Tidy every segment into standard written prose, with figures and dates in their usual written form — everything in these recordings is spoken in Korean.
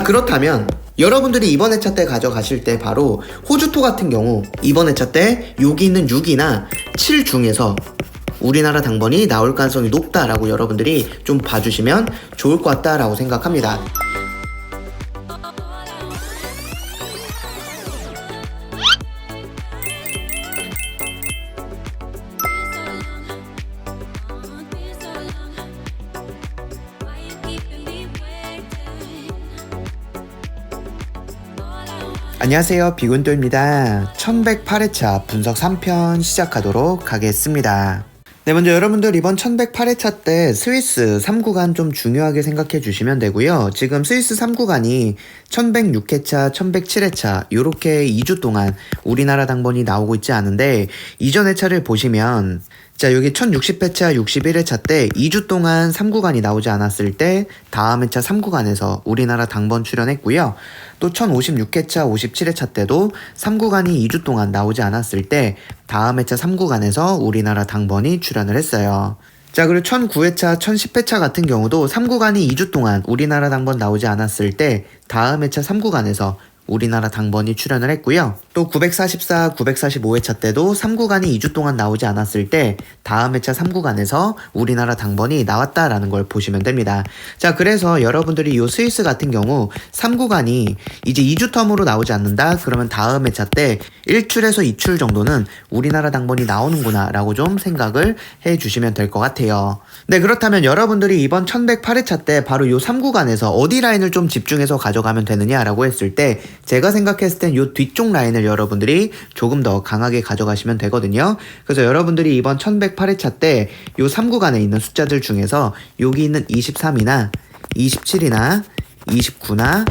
자, 그렇다면 여러분들이 이번 회차 때 가져가실 때 바로 호주토 같은 경우 이번 회차 때 여기 있는 6이나 7 중에서 우리나라 당번이 나올 가능성이 높다라고 여러분들이 좀 봐주시면 좋을 것 같다라고 생각합니다. 안녕하세요, 비군도입니다. 1108회차 분석 3편 시작하도록 하겠습니다. 네, 먼저 여러분들 이번 1108회차 때 스위스 3구간 좀 중요하게 생각해 주시면 되고요. 지금 스위스 3구간이 1106회차, 1107회차 이렇게 2주 동안 우리나라 당번이 나오고 있지 않은데 이전 회차를 보시면 자, 여기 1060회차, 61회차 때 2주 동안 3구간이 나오지 않았을 때 다음 회차 3구간에서 우리나라 당번 출연했고요. 또 1056회차, 57회차 때도 3구간이 2주 동안 나오지 않았을 때 다음 회차 3구간에서 우리나라 당번이 출연을 했어요. 자, 그리고 1009회차, 1010회차 같은 경우도 3구간이 2주 동안 우리나라 당번 나오지 않았을 때 다음 회차 3구간에서 우리나라 당번이 출연을 했고요. 또 944, 945회차 때도 3구간이 2주 동안 나오지 않았을 때 다음 회차 3구간에서 우리나라 당번이 나왔다라는 걸 보시면 됩니다. 자, 그래서 여러분들이 이 스위스 같은 경우 3구간이 이제 2주 텀으로 나오지 않는다? 그러면 다음 회차 때 1출에서 2출 정도는 우리나라 당번이 나오는구나 라고 좀 생각을 해주시면 될 것 같아요. 네, 그렇다면 여러분들이 이번 1108회차 때 바로 이 3구간에서 어디 라인을 좀 집중해서 가져가면 되느냐라고 했을 때 제가 생각했을 땐 이 뒤쪽 라인을 여러분들이 조금 더 강하게 가져가시면 되거든요. 그래서 여러분들이 이번 1108회차 때 이 3구간에 있는 숫자들 중에서 여기 있는 23이나 27이나 29나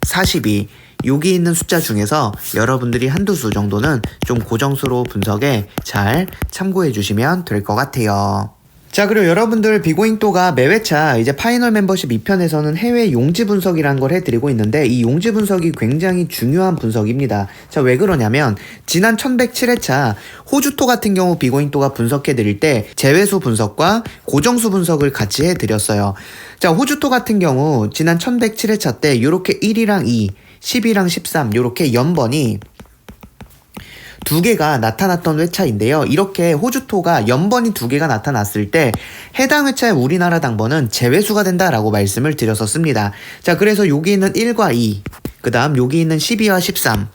42 여기 있는 숫자 중에서 여러분들이 한두 수 정도는 좀 고정수로 분석에 잘 참고해 주시면 될 것 같아요. 자, 그리고 여러분들 비고잉또가 매회차 이제 파이널 멤버십 2편에서는 해외 용지 분석이라는 걸 해드리고 있는데 이 용지 분석이 굉장히 중요한 분석입니다. 자, 왜 그러냐면 지난 1107회차 호주토 같은 경우 비고잉또가 분석해드릴 때 제외수 분석과 고정수 분석을 같이 해드렸어요. 자, 호주토 같은 경우 지난 1107회차 때 이렇게 1이랑 2, 10이랑 13 이렇게 연번이 두 개가 나타났던 회차인데요. 이렇게 호주토가 연번이 두 개가 나타났을 때 해당 회차의 우리나라 당번은 제외수가 된다라고 말씀을 드렸었습니다. 자, 그래서 여기 있는 1과 2, 그 다음 여기 있는 12와 13은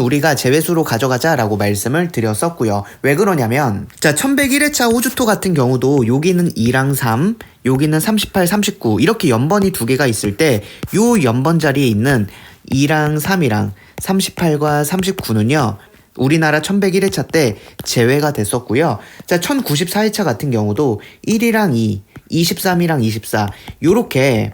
우리가 제외수로 가져가자라고 말씀을 드렸었고요. 왜 그러냐면 자, 1101회차 호주토 같은 경우도 여기 있는 2랑 3, 여기 있는 38, 39 이렇게 연번이 두 개가 있을 때 요 연번 자리에 있는 2랑 3이랑 38과 39는요. 우리나라 1101회차 때 제외가 됐었고요. 자, 1094회차 같은 경우도 1이랑 2, 23이랑 24 요렇게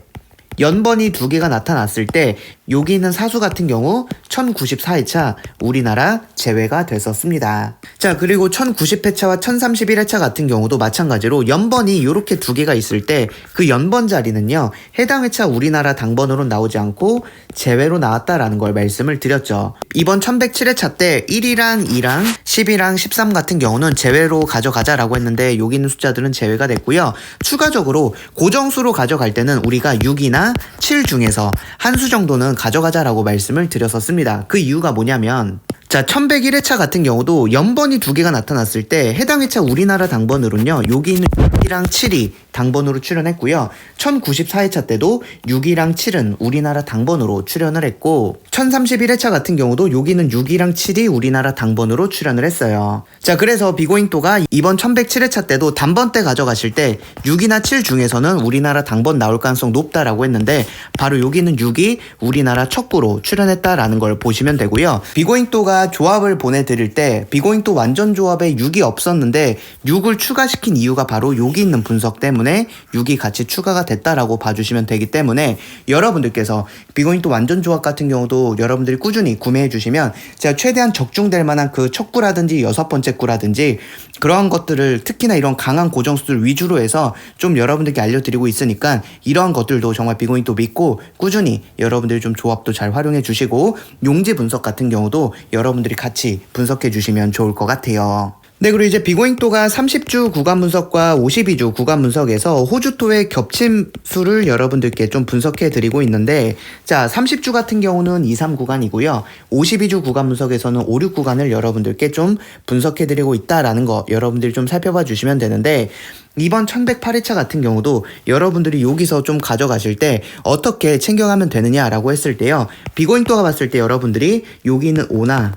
연번이 두 개가 나타났을 때 여기 있는 사수 같은 경우 1094회차 우리나라 제외가 됐었습니다. 자, 그리고 1090회차와 1031회차 같은 경우도 마찬가지로 연번이 이렇게 두 개가 있을 때 그 연번 자리는요 해당 회차 우리나라 당번으로 나오지 않고 제외로 나왔다라는 걸 말씀을 드렸죠. 이번 1107회차 때 1이랑 2랑 10이랑 13 같은 경우는 제외로 가져가자라고 했는데 여기 있는 숫자들은 제외가 됐고요. 추가적으로 고정수로 가져갈 때는 우리가 6이나 7 중에서 한 수 정도는 가져가자라고 말씀을 드렸었습니다. 그 이유가 뭐냐면 자, 1101회차 같은 경우도 연번이 두 개가 나타났을 때 해당 회차 우리나라 당번으로는요 여기 있는 6이랑 7이 당번으로 출연했고요. 1094회차 때도 6이랑 7은 우리나라 당번으로 출연을 했고 1031회차 같은 경우도 여기는 6이랑 7이 우리나라 당번으로 출연을 했어요. 자, 그래서 비고잉또가 이번 1107회차 때도 단번 때 가져가실 때 6이나 7 중에서는 우리나라 당번 나올 가능성 높다라고 했는데 바로 여기는 6이 우리나라 척구로 출연했다라는 걸 보시면 되고요. 비고잉또가 조합을 보내드릴 때 비고잉또 완전 조합에 6이 없었는데 6을 추가시킨 이유가 바로 여기 있는 분석 때문에 6이 같이 추가가 됐다라고 봐주시면 되기 때문에 여러분들께서 비고잉또 완전 조합 같은 경우도 여러분들이 꾸준히 구매해 주시면 제가 최대한 적중될 만한 그 첫 구라든지 여섯 번째 구라든지 그러한 것들을 특히나 이런 강한 고정수들 위주로 해서 좀 여러분들께 알려드리고 있으니까 이러한 것들도 정말 비고잉또 믿고 꾸준히 여러분들이 좀 조합도 잘 활용해 주시고 용지 분석 같은 경우도 여러분들이 같이 분석해 주시면 좋을 것 같아요. 네, 그리고 이제 비고잉또가 30주 구간 분석과 52주 구간 분석에서 호주토의 겹침 수를 여러분들께 좀 분석해 드리고 있는데, 자, 30주 같은 경우는 2, 3 구간이고요. 52주 구간 분석에서는 5, 6 구간을 여러분들께 좀 분석해 드리고 있다라는 거 여러분들이 좀 살펴봐 주시면 되는데, 이번 1108회차 같은 경우도 여러분들이 여기서 좀 가져가실 때 어떻게 챙겨가면 되느냐라고 했을 때요. 비고잉또가 봤을 때 여러분들이 여기는 5나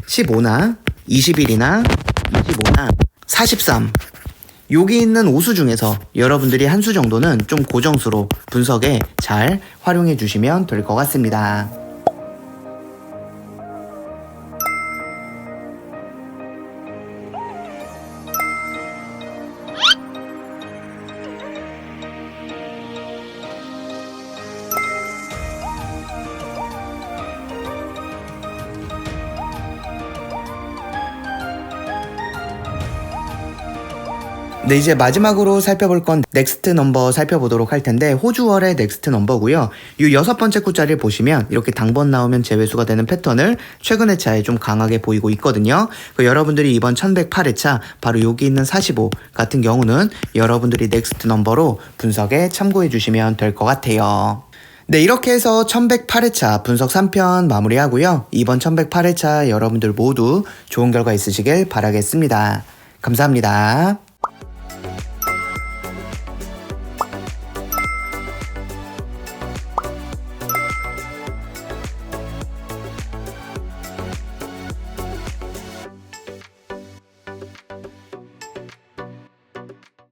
15나 21이나 25나 43 여기 있는 5수 중에서 여러분들이 한 수 정도는 좀 고정수로 분석에 잘 활용해 주시면 될 것 같습니다. 네, 이제 마지막으로 살펴볼 건 넥스트 넘버 살펴보도록 할 텐데, 호주월의 넥스트 넘버고요. 이 6번째 구자리를 보시면 이렇게 당번 나오면 제외수가 되는 패턴을 최근 회차에 좀 강하게 보이고 있거든요. 여러분들이 이번 1108회차 바로 여기 있는 45 같은 경우는 여러분들이 넥스트 넘버로 분석에 참고해 주시면 될 것 같아요. 네, 이렇게 해서 1108회차 분석 3편 마무리하고요. 이번 1108회차 여러분들 모두 좋은 결과 있으시길 바라겠습니다. 감사합니다.